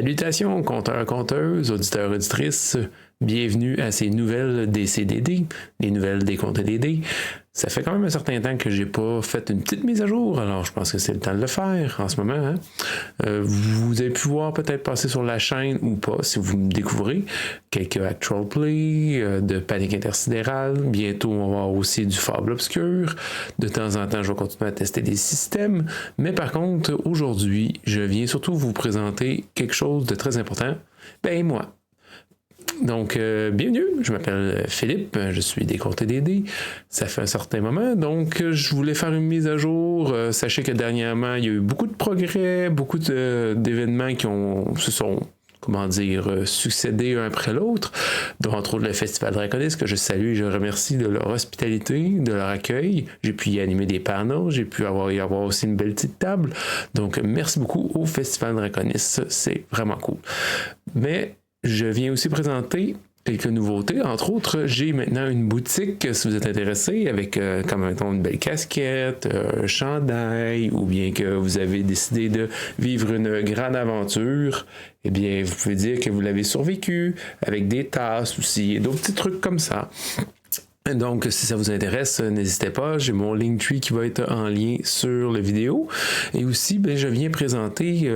Salutations, compteurs, compteuses, auditeurs, auditrices. Bienvenue à ces nouvelles des CDD, les nouvelles des comptes DD. Ça fait quand même un certain temps que j'ai pas fait une petite mise à jour, alors je pense que c'est le temps de le faire en ce moment. Hein? Vous avez pu voir peut-être passer sur la chaîne ou pas, si vous me découvrez, quelques actual play, de Panique Intersidérale. Bientôt, on va avoir aussi du Fable Obscur. De temps en temps, je vais continuer à tester des systèmes. Mais par contre, aujourd'hui, je viens surtout vous présenter quelque chose de très important. Ben moi. Donc, bienvenue, je m'appelle Philippe, je suis des comptes DD, ça fait un certain moment, donc je voulais faire une mise à jour. Sachez que dernièrement, il y a eu beaucoup de progrès, beaucoup d'événements qui se sont succédé un après l'autre, dont entre autres le Festival Draconis, que je salue et je remercie de leur hospitalité, de leur accueil. J'ai pu y animer des panneaux, j'ai pu y avoir aussi une belle petite table, donc merci beaucoup au Festival Draconis, c'est vraiment cool. Mais je viens aussi présenter quelques nouveautés. Entre autres, j'ai maintenant une boutique, si vous êtes intéressé, avec comme mettons une belle casquette, un chandail, ou bien que vous avez décidé de vivre une grande aventure, eh bien, vous pouvez dire que vous l'avez survécu, avec des tasses aussi, et d'autres petits trucs comme ça. Donc, si ça vous intéresse, n'hésitez pas, j'ai mon Linktree qui va être en lien sur la vidéo. Et aussi, je viens présenter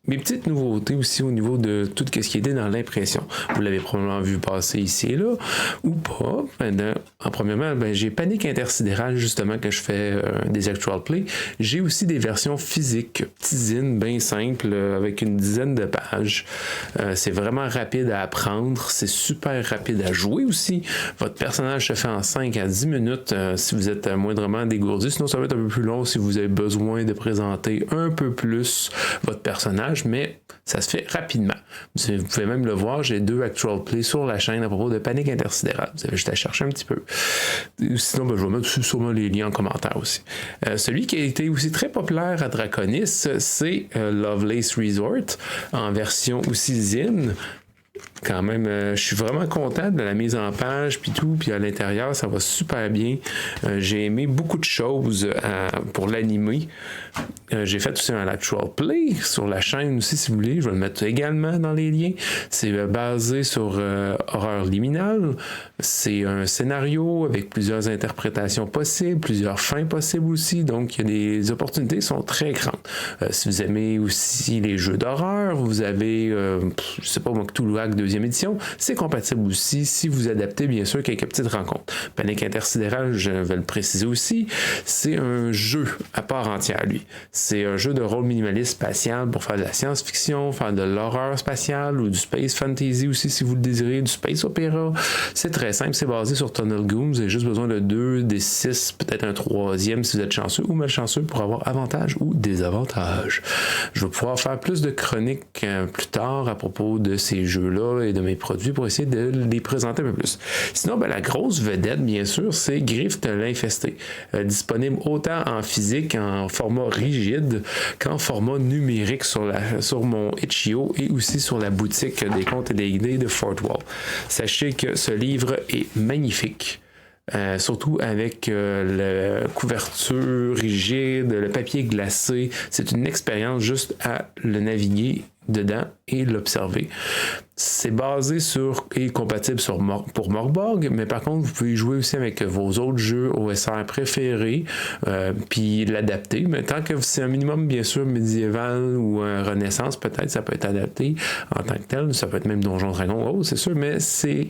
mes petites nouveautés aussi au niveau de tout ce qui est dans l'impression. Vous l'avez probablement vu passer ici et là, ou pas. Premièrement, j'ai Panique Intersidérale, justement, que je fais des actual play. J'ai aussi des versions physiques, petits zines, bien simples, avec une dizaine de pages. C'est vraiment rapide à apprendre, c'est super rapide à jouer aussi. Votre personnage se fait en 5 à 10 minutes si vous êtes moindrement dégourdi. Sinon, ça va être un peu plus long si vous avez besoin de présenter un peu plus votre personnage, mais ça se fait rapidement. Vous pouvez même le voir, j'ai 2 actual plays sur la chaîne à propos de Panique Intersidérale. Vous avez juste à chercher un petit peu. Sinon, je vais mettre sûrement les liens en commentaire aussi. Celui qui a été aussi très populaire à Draconis, c'est Lovelace Resort, en version aussi zine. Quand même, je suis vraiment content de la mise en page puis tout, puis à l'intérieur ça va super bien. J'ai aimé beaucoup de choses pour l'animer. J'ai fait aussi un actual play sur la chaîne aussi si vous voulez, je vais le mettre également dans les liens. C'est basé sur Horreur Liminale. C'est un scénario avec plusieurs interprétations possibles, plusieurs fins possibles aussi, donc les opportunités sont très grandes. Si vous aimez aussi les jeux d'horreur, vous avez, je sais pas moi, Cthulhu Hack 2e édition, c'est compatible aussi si vous adaptez bien sûr quelques petites rencontres. Panique Intersidérale, je vais le préciser aussi, c'est un jeu à part entière lui. C'est un jeu de rôle minimaliste spatial pour faire de la science-fiction, faire de l'horreur spatiale ou du space fantasy aussi si vous le désirez, du space opéra. C'est très simple, c'est basé sur Tunnel Goon, vous avez juste besoin de 2, des 6, peut-être un 3e si vous êtes chanceux ou malchanceux pour avoir avantage ou désavantage. Je vais pouvoir faire plus de chroniques plus tard à propos de ces jeux-là et de mes produits pour essayer de les présenter un peu plus. Sinon, la grosse vedette, bien sûr, c'est Grift l'Infesté. Disponible autant en physique, en format rigide, qu'en format numérique sur mon Itch.io et aussi sur la boutique des contes et des idées de Fort Wall. Sachez que ce livre est magnifique. Surtout avec la couverture rigide, le papier glacé. C'est une expérience juste à le naviguer dedans et l'observer. C'est basé sur et compatible pour Morborg, mais par contre, vous pouvez jouer aussi avec vos autres jeux OSR préférés, puis l'adapter. Mais tant que c'est un minimum, bien sûr, médiéval ou Renaissance, peut-être, ça peut être adapté en tant que tel. Ça peut être même Donjons Dragons, c'est sûr, mais c'est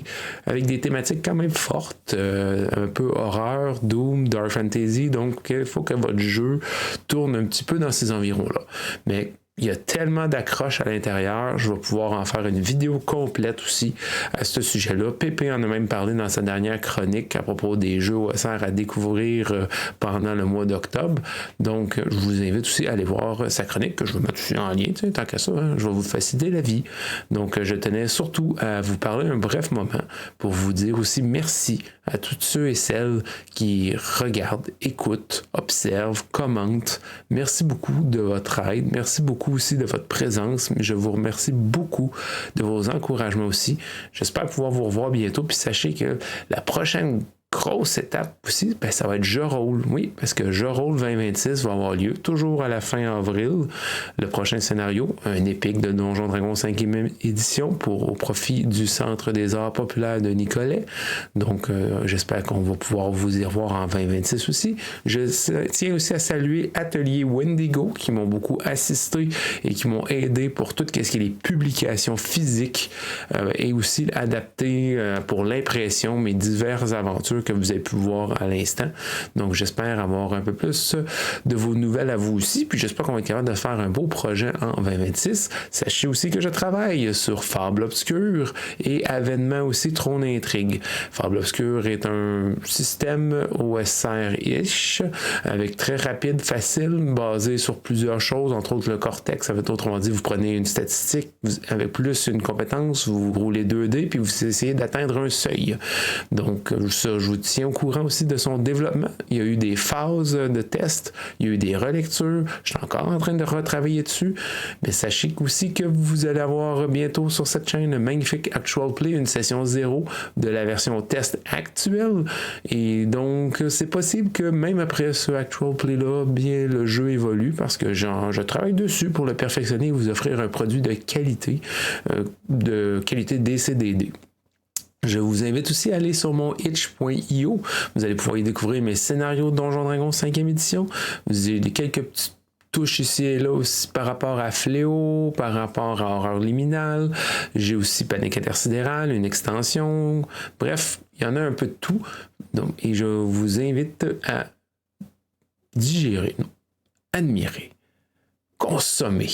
avec des thématiques quand même fortes, un peu horreur, doom, dark fantasy, donc il faut que votre jeu tourne un petit peu dans ces environs-là. Mais il y a tellement d'accroches à l'intérieur, je vais pouvoir en faire une vidéo complète aussi à ce sujet-là. Pépé en a même parlé dans sa dernière chronique à propos des jeux OSR à découvrir pendant le mois d'octobre. Donc, je vous invite aussi à aller voir sa chronique, que je vais mettre aussi en lien, tant qu'à ça, je vais vous faciliter la vie. Donc, je tenais surtout à vous parler un bref moment pour vous dire aussi merci à tous ceux et celles qui regardent, écoutent, observent, commentent. Merci beaucoup de votre aide. Merci beaucoup aussi de votre présence. Je vous remercie beaucoup de vos encouragements aussi. J'espère pouvoir vous revoir bientôt. Puis sachez que la prochaine grosse étape aussi, ben, ça va être Je Roule. Oui, parce que Je Roule 2026 va avoir lieu toujours à la fin avril. Le prochain scénario, un épique de Donjon Dragon 5e édition au profit du Centre des Arts populaires de Nicolet. Donc, j'espère qu'on va pouvoir vous y revoir en 2026 aussi. Je tiens aussi à saluer Atelier Wendigo qui m'ont beaucoup assisté et qui m'ont aidé pour tout ce qui est les publications physiques et aussi adapté pour l'impression mes diverses aventures que vous avez pu voir à l'instant. Donc, j'espère avoir un peu plus de vos nouvelles à vous aussi. Puis, j'espère qu'on va être capable de faire un beau projet en 2026. Sachez aussi que je travaille sur Fable Obscure et Avènement aussi Trône Intrigue. Fable Obscure est un système OSR-ish avec très rapide, facile, basé sur plusieurs choses, entre autres le cortex. Autrement dit, vous prenez une statistique avec plus une compétence, vous roulez 2D puis vous essayez d'atteindre un seuil. Donc, ça, je vous tiens au courant aussi de son développement. Il y a eu des phases de test, il y a eu des relectures. Je suis encore en train de retravailler dessus. Mais sachez aussi que vous allez avoir bientôt sur cette chaîne un magnifique Actual Play, une session 0 de la version test actuelle. Et donc, c'est possible que même après ce Actual Play-là, bien le jeu évolue parce que je travaille dessus pour le perfectionner et vous offrir un produit de qualité DCDD. Je vous invite aussi à aller sur mon itch.io. Vous allez pouvoir y découvrir mes scénarios de Donjon Dragon 5e édition. Vous avez quelques petites touches ici et là aussi par rapport à Fléau, par rapport à Horreur Liminale. J'ai aussi Panique Intersidérale, une extension. Bref, il y en a un peu de tout. Donc, et je vous invite à digérer, admirer, consommer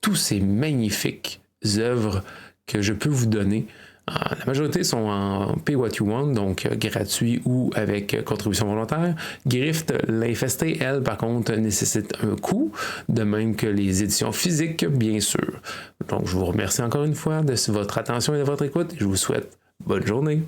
tous ces magnifiques œuvres que je peux vous donner. La majorité sont en Pay What You Want, donc gratuit ou avec contribution volontaire. Grift, l'Infesté, elle, par contre, nécessite un coût, de même que les éditions physiques, bien sûr. Donc, je vous remercie encore une fois de votre attention et de votre écoute et je vous souhaite bonne journée.